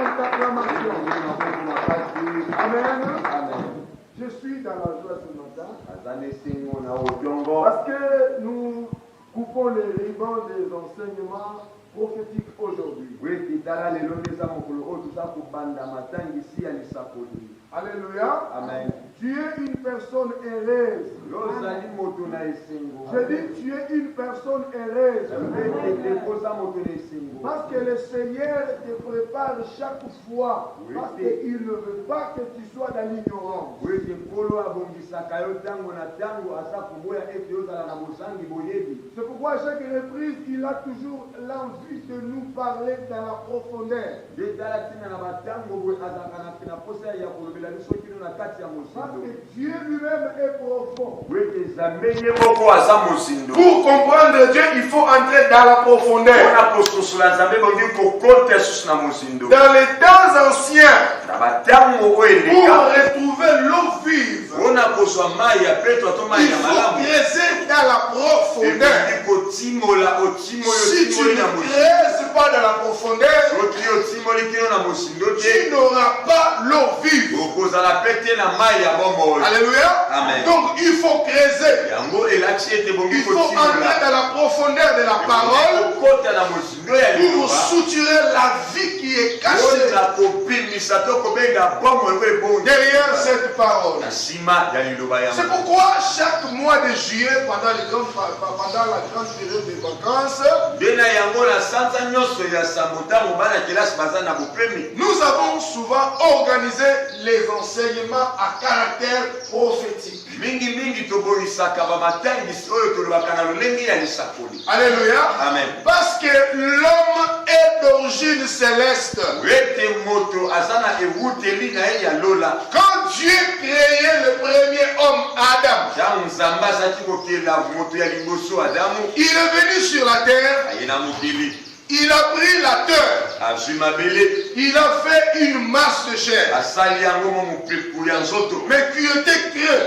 notre acclamation. Amen. Amen. Je suis dans la joie ce matin Parce parce que nous coupons les ribans des enseignements prophétiques aujourd'hui. Alléluia. Amen. Tu es une personne heureuse. Je dis, tu es une personne heureuse. Parce que le Seigneur te prépare chaque fois. Parce qu'il ne veut pas que tu sois dans l'ignorance. C'est pourquoi à chaque reprise, il a toujours l'envie de nous parler dans la profondeur. Parce que Dieu lui-même est profond. Pour comprendre Dieu, il faut entrer dans la profondeur. Dans les temps anciens, pour retrouver l'eau vive, il faut creuser dans la profondeur. Si tu ne creuses pas dans la profondeur, tu n'auras pas l'eau vive. Alléluia. Amen. Donc il faut creuser. Il faut entrer dans la profondeur de la parole pour souturer la vie qui est cachée derrière cette parole. C'est pourquoi chaque mois de juillet, pendant la grande période des vacances, nous avons souvent organisé les enseignements à caractère prophétique. Alléluia. Amen. Parce que l'homme est d'origine céleste. Quand Dieu créait le premier homme, Adam, il est venu sur la terre. Il a pris la terre. Il a fait une masse de chair. Mais qui était creux.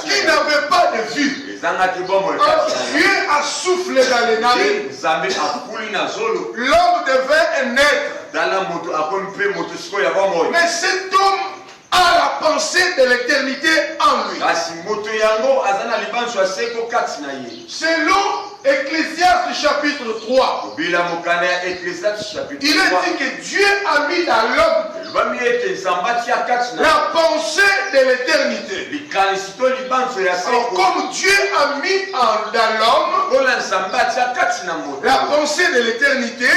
Qui n'avait pas de vue. Alors Dieu a soufflé dans les narines. L'homme devait naître. Mais cet homme a la pensée de l'éternité en lui. Selon Ecclésiaste chapitre 3, il est dit que Dieu a mis dans l'homme la pensée de l'éternité. Alors comme Dieu a mis dans l'homme la pensée de l'éternité,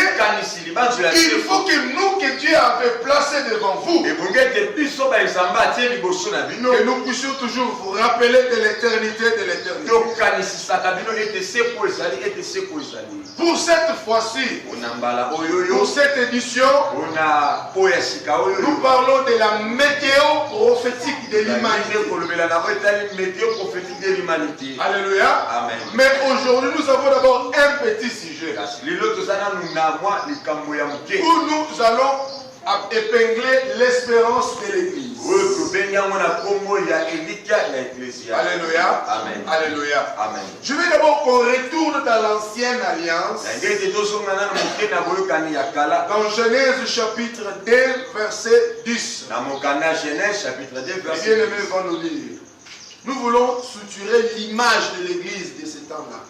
il faut que nous, que Dieu avait placé devant vous, que nous puissions toujours vous rappeler de l'éternité, de l'éternité. Pour cette fois-ci, pour cette édition, nous parlons de la météo prophétique de l'humanité. Alléluia. Amen. Mais aujourd'hui, nous avons d'abord un petit sujet où nous allons épingler l'espérance de l'Église. Alléluia. Amen. Alléluia. Amen. Je vais d'abord qu'on retourne dans l'ancienne alliance. Dans Genèse chapitre 2, verset 10. Bien aimé va nous lire. Nous voulons suturer l'image de l'Église de ce temps-là.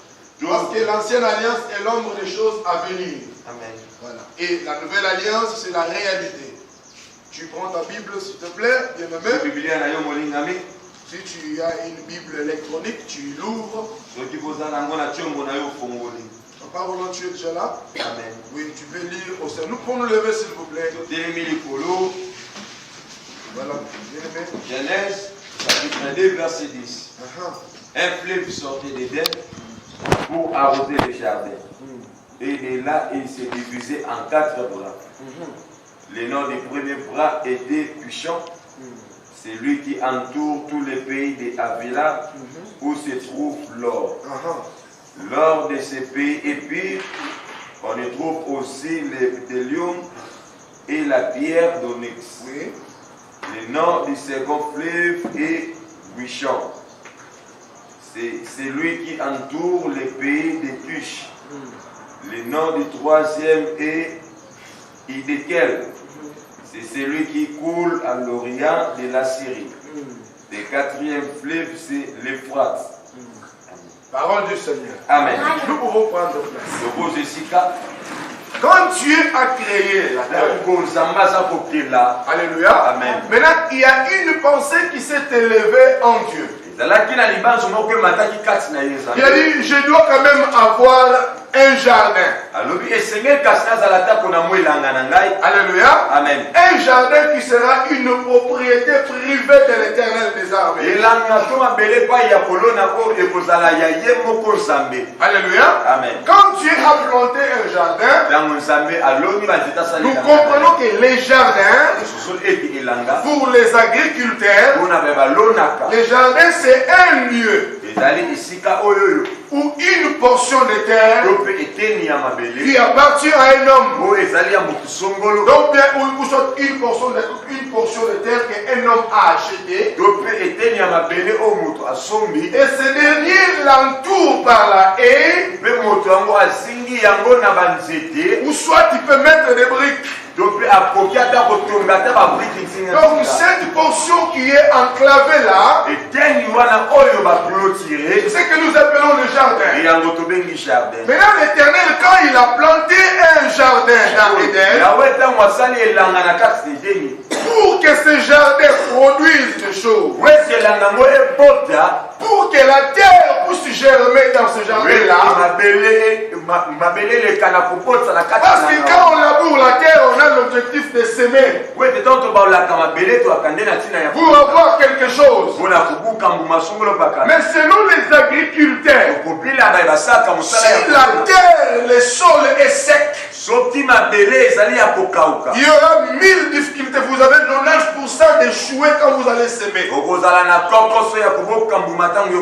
Parce que l'ancienne alliance est l'ombre des choses à venir. Amen. Voilà. Et la nouvelle alliance, c'est la réalité. Tu prends ta Bible, s'il te plaît, bien aimé. Si tu as une Bible électronique, tu l'ouvres. Ta parole, tu es déjà là. Amen. Oui, tu peux lire au sein. Nous pouvons nous lever, s'il vous plaît. Voilà, bien aimé. Genèse, chapitre 2, verset 10. Un fleuve sortait d'Éden pour arroser les jardins. Et de là, il s'est divisé en 4 bras. Le nom du premier bras était Pishon. C'est lui qui entoure tous les pays de Havila où se trouve l'or. L'or de ces pays est pur. On y trouve aussi le bdellium et la pierre d'onyx. Le nom du second fleuve est Pishon. C'est lui qui entoure les pays de Cush. Le nom du troisième est Hiddekel, c'est celui qui coule à l'orient de la Syrie. Le quatrième fleuve, c'est l'Euphrate. Parole du Seigneur. Amen. Nous pouvons prendre place. Lobo Jessica. Quand Dieu a créé la terre, alléluia, amen. Maintenant il y a une pensée qui s'est élevée en Dieu. Il a dit, je dois quand même avoir un jardin. Alléluia. Amen. Un jardin qui sera une propriété privée de l'Éternel des armées. Alléluia. Amen. Quand Dieu a planté un jardin, nous comprenons que les jardins, pour les agriculteurs, les jardins c'est un lieu ou une portion de terre qui appartient à un homme. Donc bien, une portion de terre qu'un homme a acheté. Et ce dernier l'entoure par la haie. Ou soit tu peux mettre des briques. Donc cette portion qui est enclavée là, c'est ce que nous appelons le jardin. Maintenant l'Éternel, quand il a planté un jardin dans Éden, pour que ce jardin produise des choses, pour que la terre puisse germer dans ce jardin-là, parce que quand on laboure la terre, on a l'objectif de s'aimer, pour avoir quelque chose. Mais selon les agriculteurs, si la terre, le sol est sec, il y aura 1000 difficultés. Vous avez 90% d'échouer quand vous allez s'aimer.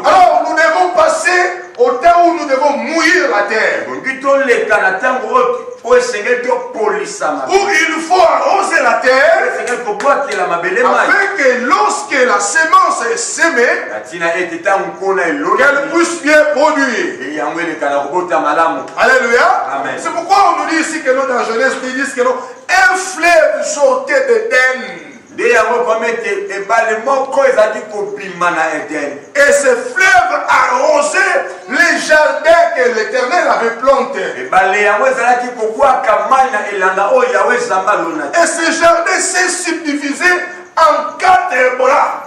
Alors nous devons passer au temps où nous devons mouiller la terre. Où il faut arroser la terre afin que lorsque la semence est semée, qu'elle puisse bien produire. Alléluia. C'est pourquoi on nous dit ici que nous dans Genèse, ils disent que non, un fleuve sortait d'Éden. Et ce fleuve arrosait les jardins que l'Éternel avait plantés. Et ce jardin s'est subdivisé en 4 bras.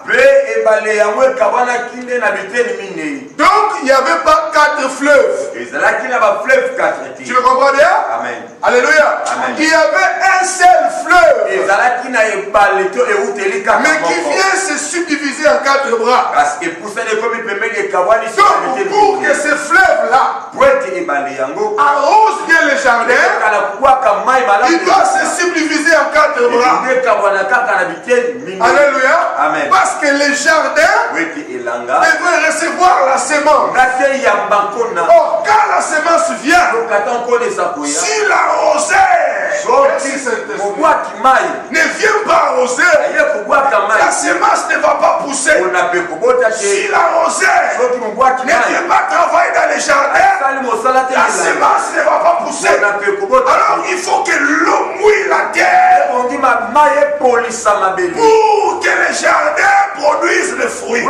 Donc il n'y avait pas 4 fleuves. Tu le comprends bien? Amen. Alléluia. Amen. Il y avait un seul fleuve, mais qui vient se subdiviser en 4 bras. Donc pour que ce fleuve-là arrose bien le jardin, il doit se subdiviser en 4 bras. Alléluia. Amen. Parce que les jardins devraient recevoir la semence. Or, quand la semence vient, si l'arroseur ne vient pas arroser, la semence ne va pas pousser. Si l'arroseur ne vient pas travailler dans les jardins, la semence ne va pas pousser. Alors il faut que l'eau mouille la terre pour que les jardins produisent le fruit.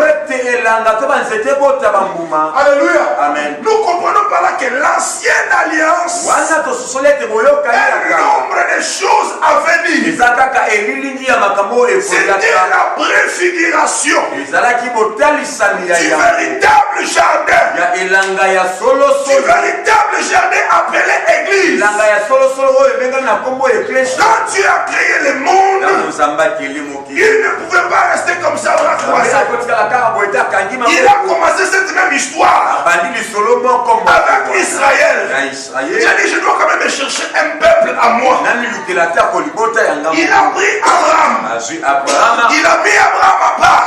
Alléluia. Amen. Nous comprenons par là que l'ancienne alliance est nombre de choses à venir. C'était la préfiguration du véritable jardin. Du véritable jardin appelé Église. Quand Dieu a créé le monde, il ne pouvait pas rester comme ça au croissant. Il a commencé cette même histoire avec Israël. Il a dit, je dois quand même chercher un peuple à moi. Il a pris Abraham. Il a mis Abraham à part.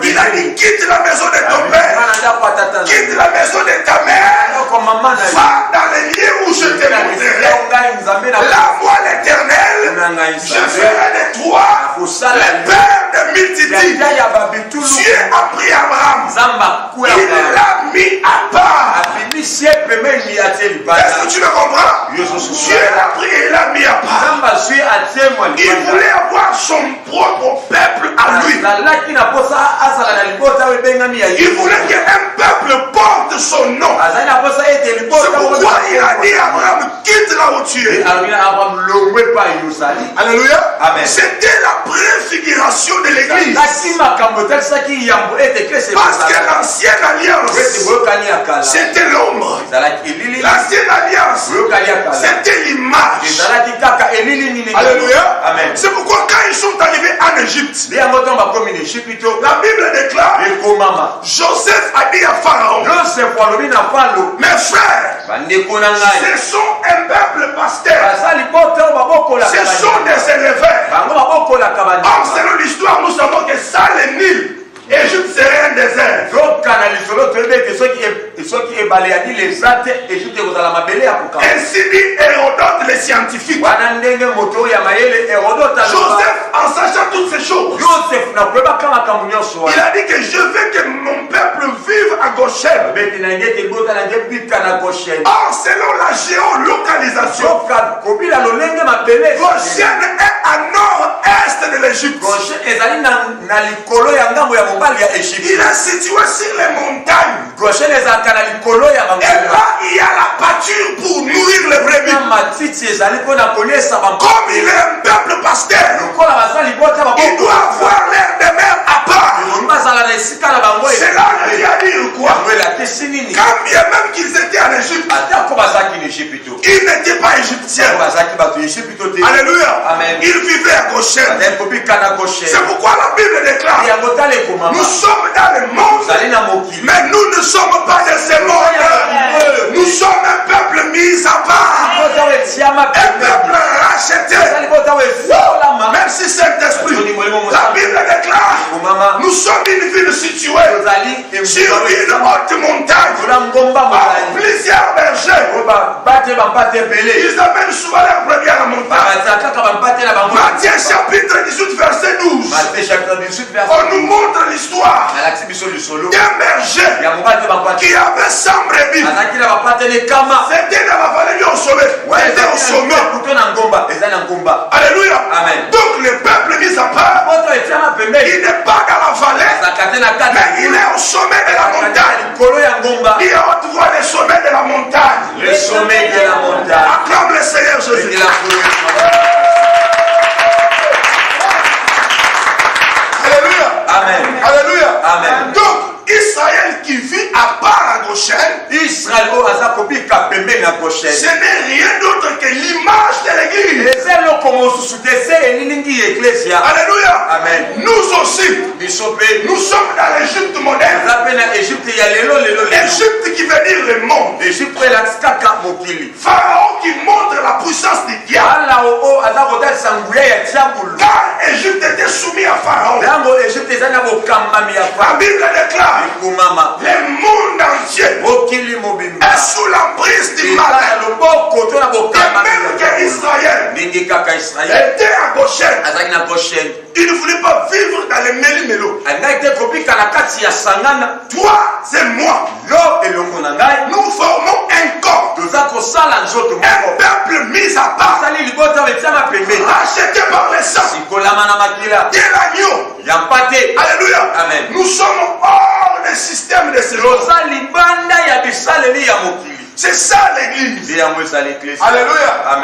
Il a dit, quitte la maison de ton père, quitte la maison de ta mère, va dans les lieux où je te montrerai. Là, moi l'Éternel, je ferai de toi le père de de multitudes, Dieu a pris Abraham. Il l'a mis à part. Est-ce que tu me comprends? Dieu l'a pris et l'a mis à part. Il voulait avoir son propre peuple à lui. Il voulait qu'un peuple porte son nom. C'est pourquoi il a dit à Abraham, quitte là où tu es. Alléluia. C'était la préfiguration de l'église. Parce que l'ancienne alliance, c'était l'ombre. L'ancienne alliance, c'était l'image. Alléluia. C'est pourquoi quand ils sont arrivés en Égypte, la Bible déclare, Joseph a dit à Pharaon, mes frères, ce sont un peuple pasteur. Ce sont des éleveurs. Or, selon l'histoire, nous savons que ça, le Nil, Égypte serait un désert. Ainsi dit Hérodote le scientifique. Joseph, en sachant toutes ces choses, il a dit que je veux que mon peuple vive à Goshen. Or, selon la géolocalisation, Goshen est à nord-est de l'Égypte. Il est situé sur les montagnes. Et là, il y a la pâture pour nourrir les brebis. Comme il est un peuple pasteur, il doit avoir l'air de mer à part. Cela veut dire quoi? Quand bien même qu'ils étaient en Égypte, ils n'étaient pas égyptiens. Alléluia. Ils vivaient à Goshen. C'est pourquoi la Bible déclare, nous sommes dans le monde, mais nous ne sommes pas de ce monde. Nous sommes un peuple mis à part, un peuple racheté. Merci Saint-Esprit. La Bible déclare, nous sommes une ville située sur une haute montagne, avec plusieurs bergers. Ils amènent souvent leur brebis à la montagne. Matthieu chapitre 18 verset 12. On nous montre l'histoire d'un berger qui avait 100 brebis. C'était dans la vallée au sommet. C'était au sommet. Alléluia. Donc le peuple mis à part, il n'est pas dans la vallée, mais il est au sommet de la montagne. Il est haute voix le sommet de la montagne. Le sommet de la montagne. Acclame le Seigneur Jésus. Alléluia. Amen. Alléluia. Amen. Donc, Israël qui vit à part à Goshen, ce n'est rien d'autre que l'image de l'église. Alléluia. Amen. Nous aussi, nous sommes dans l'Égypte moderne. L'Égypte qui veut dire le monde. Pharaon qui montre la puissance du diable. Car l'Égypte était soumis à Pharaon. La Bible déclare, le monde entier est sous l'emprise du malin. Et même qu'Israël était à Goshen, il ne voulait pas vivre dans les méli-mélo. Toi, c'est moi. Nous formons un corps. Un peuple mis à part. Racheté par le sang de l'agneau. Alléluia. Amen. Nous sommes hors des systèmes de ce monde. C'est ça l'église. Alléluia. Alléluia. Amen.